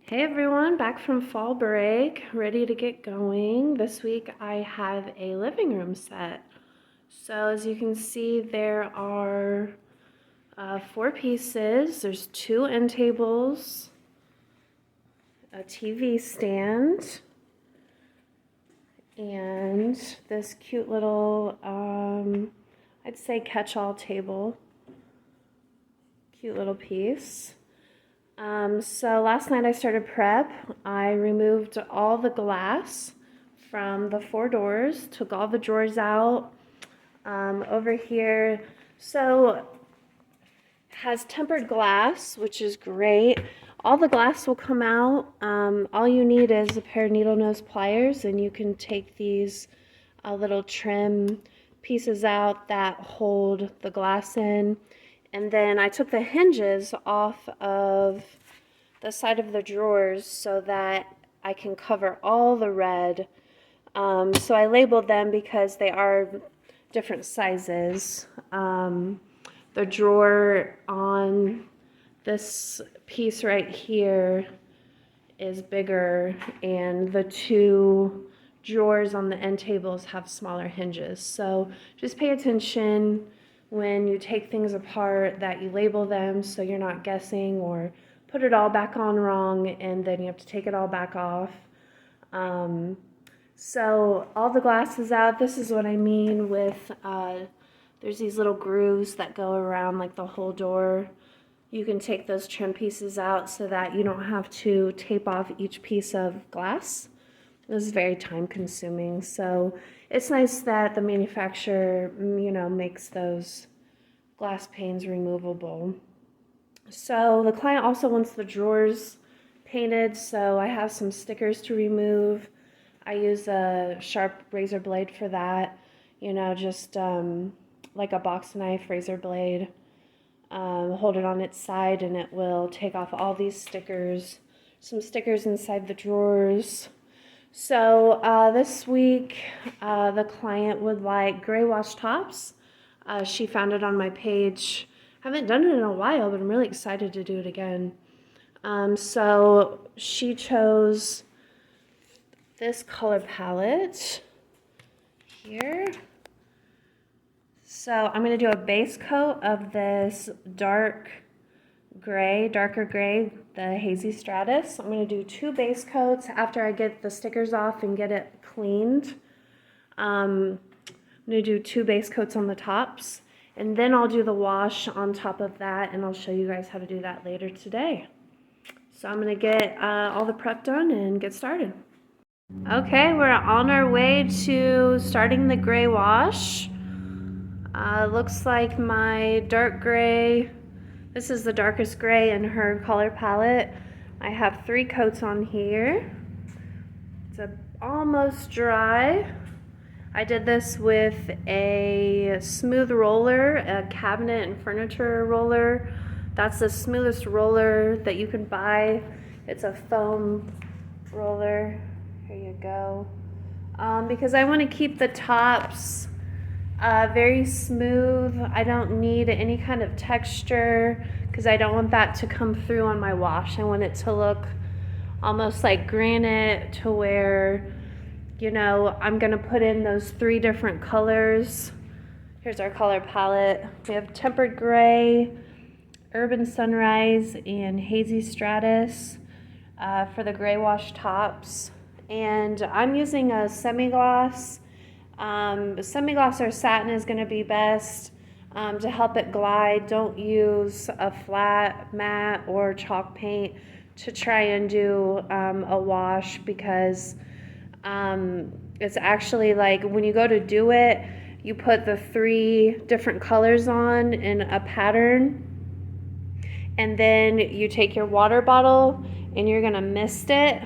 Hey everyone, back from fall break, ready to get going. This week I have a living room set. So as you can see, there are 4 pieces. There's 2 end tables, a TV stand, and this cute little, I'd say catch-all table. Cute little piece. So last night I started prep. I removed all the glass from the 4 doors, took all the drawers out. Over here, so has tempered glass, which is great. All the glass will come out. All you need is a pair of needle nose pliers, and you can take these little trim pieces out that hold the glass in. And then I took the hinges off of the side of the drawers so that I can cover all the red. So I labeled them because they are different sizes. The drawer on this piece right here is bigger, and the 2 drawers on the end tables have smaller hinges. So just pay attention when you take things apart that you label them so you're not guessing or put it all back on wrong and then you have to take it all back off. So all the glass is out. This is what I mean with there's these little grooves that go around like the whole door. You can take those trim pieces out so that you don't have to tape off each piece of glass. This is very time consuming, so it's nice that the manufacturer, makes those glass panes removable. So the client also wants the drawers painted, so I have some stickers to remove. I use a sharp razor blade for that, just like a box knife razor blade. Hold it on its side and it will take off all these stickers. Some stickers inside the drawers. So this week the client would like gray wash tops. She found it on my page. Haven't done it in a while, but I'm really excited to do it again. So she chose this color palette here. So I'm going to do a base coat of this darker gray, the Hazy Stratus. I'm going to do 2 base coats after I get the stickers off and get it cleaned. I'm going to do 2 base coats on the tops, and then I'll do the wash on top of that, and I'll show you guys how to do that later today. So I'm going to get all the prep done and get started. Okay, we're on our way to starting the gray wash. Looks like my dark gray, this is the darkest gray in her color palette. I have 3 coats on here. It's almost dry. I did this with a smooth roller, a cabinet and furniture roller. That's the smoothest roller that you can buy. It's a foam roller. Here you go. Because I want to keep the tops very smooth. I don't need any kind of texture because I don't want that to come through on my wash. I want it to look almost like granite, to where, I'm going to put in those 3 different colors. Here's our color palette. We have tempered gray, urban sunrise, and hazy stratus for the gray wash tops. And I'm using a semi-gloss. Semi-gloss or satin is going to be best to help it glide. Don't use a flat matte or chalk paint to try and do a wash, because it's actually like when you go to do it, you put the 3 different colors on in a pattern, and then you take your water bottle and you're going to mist it.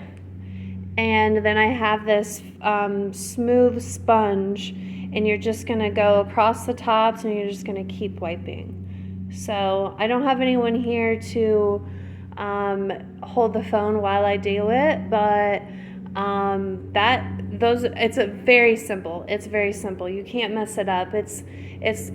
And then I have this smooth sponge, and you're just going to go across the tops and you're just going to keep wiping. So I don't have anyone here to hold the phone while I do it, but it's very simple. It's very simple. You can't mess it up. It's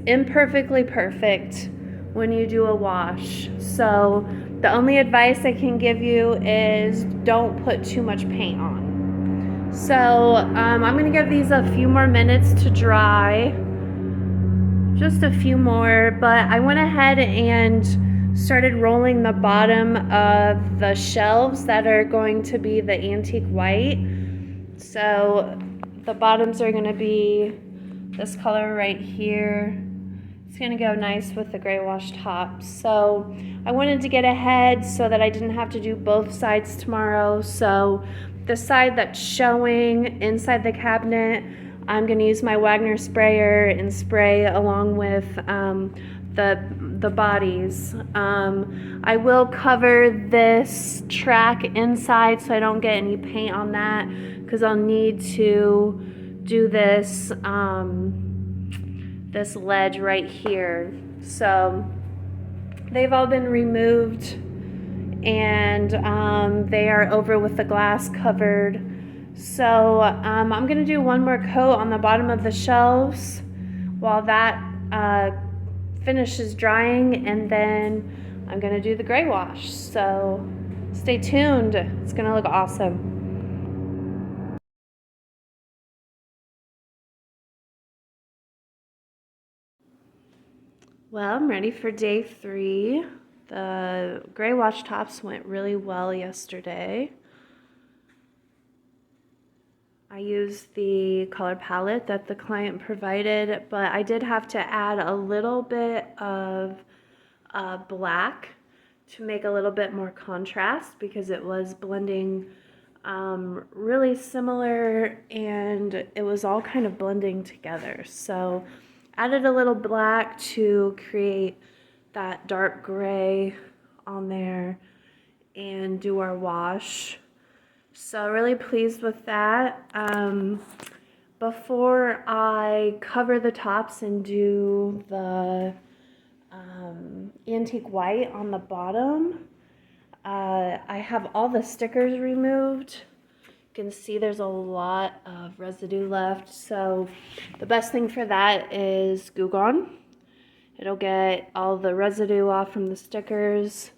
imperfectly perfect when you do a wash. So The only advice I can give you is don't put too much paint on. So I'm going to give these a few more minutes to dry. Just a few more, but I went ahead and started rolling the bottom of the shelves that are going to be the antique white. So the bottoms are going to be this color right here. It's going to go nice with the gray wash tops. So I wanted to get ahead so that I didn't have to do both sides tomorrow. So the side that's showing inside the cabinet, I'm going to use my Wagner sprayer and spray along with the bodies. I will cover this track inside so I don't get any paint on that, because I'll need to do this this ledge right here. So they've all been removed, and they are over with the glass covered. So I'm going to do one more coat on the bottom of the shelves while that finishes drying, and then I'm going to do the gray wash. So stay tuned. It's going to look awesome. Well, I'm ready for day 3. The gray wash tops went really well yesterday. I used the color palette that the client provided, but I did have to add a little bit of black to make a little bit more contrast, because it was blending really similar and it was all kind of blending together. So added a little black to create that dark gray on there and do our wash. So really pleased with that. Before I cover the tops and do the antique white on the bottom, I have all the stickers removed. You can see there's a lot of residue left. So the best thing for that is Goo Gone. It'll get all the residue off from the stickers.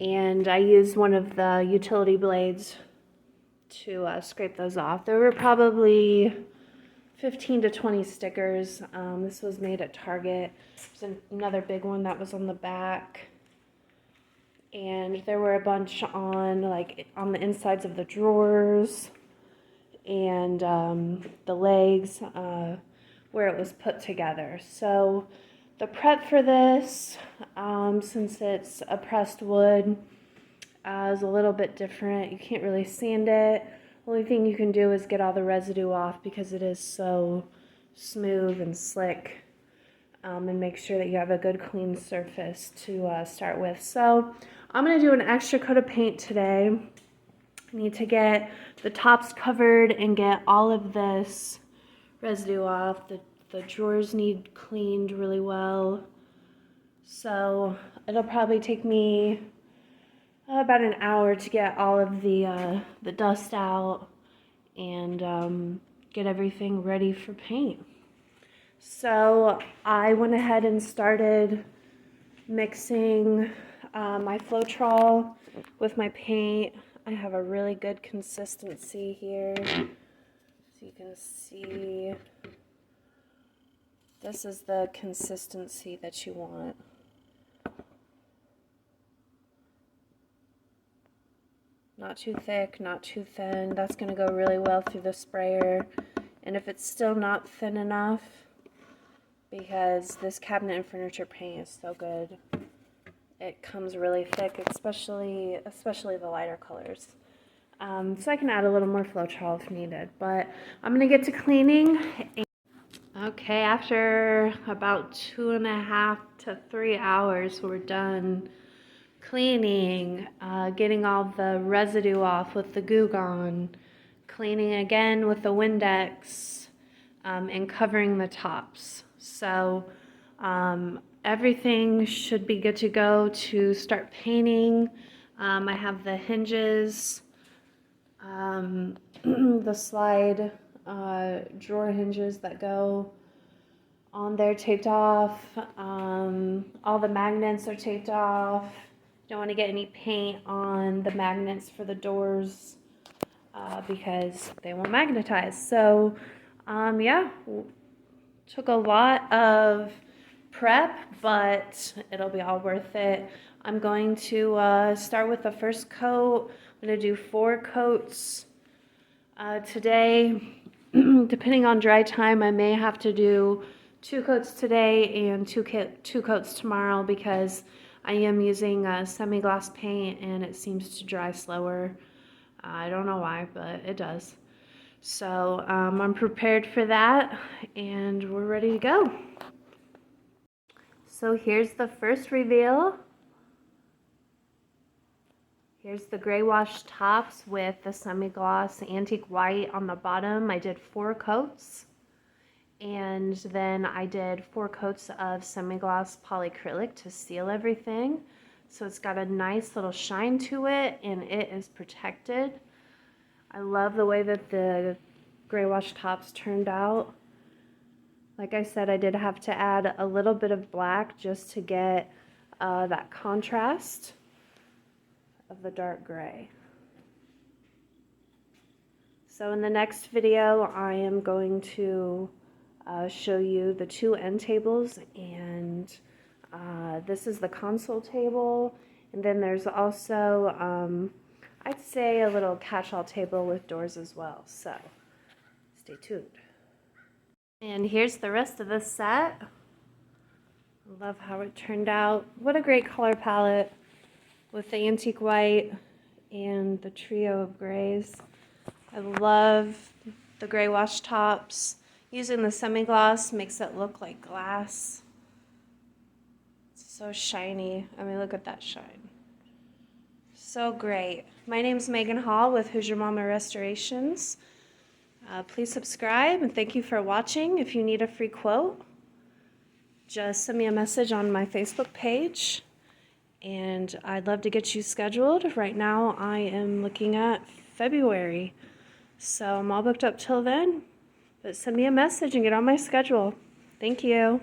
And I used one of the utility blades to scrape those off. There were probably 15 to 20 stickers. This was made at Target. There's another big one that was on the back. And there were a bunch on the insides of the drawers and the legs where it was put together. So the prep for this, since it's a pressed wood, is a little bit different. You can't really sand it. Only thing you can do is get all the residue off, because it is so smooth and slick, and make sure that you have a good clean surface to start with. So I'm going to do an extra coat of paint today. I need to get the tops covered and get all of this residue off. The drawers need cleaned really well. So it'll probably take me about an hour to get all of the dust out and get everything ready for paint. So I went ahead and started mixing my Floetrol with my paint. I have a really good consistency here. So you can see this is the consistency that you want. Not too thick, not too thin. That's going to go really well through the sprayer. And if it's still not thin enough, because this cabinet and furniture paint is so good, it comes really thick, especially the lighter colors. So I can add a little more Floetrol if needed. But I'm going to get to cleaning. Okay, after about 2.5 to 3 hours, we're done cleaning, getting all the residue off with the Goo Gone, cleaning again with the Windex, and covering the tops. So everything should be good to go to start painting. I have the hinges, the slide drawer hinges that go on there taped off. All the magnets are taped off. Don't want to get any paint on the magnets for the doors because they won't magnetize. So yeah, took a lot of prep, but it'll be all worth it. I'm going to start with the first coat. I'm going to do 4 coats today. Depending on dry time, I may have to do 2 coats today and two coats tomorrow because I am using semi-gloss paint and it seems to dry slower. I don't know why, but it does. So I'm prepared for that and we're ready to go. So here's the first reveal. Here's the gray wash tops with the semi-gloss antique white on the bottom. I did 4 coats. And then I did 4 coats of semi-gloss polyacrylic to seal everything. So it's got a nice little shine to it and it is protected. I love the way that the gray wash tops turned out. Like I said, I did have to add a little bit of black just to get that contrast of the dark gray. So in the next video, I am going to show you the 2 end tables, and this is the console table, and then there's also I'd say a little catch-all table with doors as well, so stay tuned. And here's the rest of the set. I love how it turned out. What a great color palette with the antique white and the trio of grays. I love the gray wash tops. Using the semi-gloss makes it look like glass. It's so shiny. I mean, look at that shine. So great. My name's Megan Hall with Hoosier Mama Restorations. Please subscribe and thank you for watching. If you need a free quote, just send me a message on my Facebook page and I'd love to get you scheduled. Right now I am looking at February, so I'm all booked up till then. But send me a message and get on my schedule. Thank you.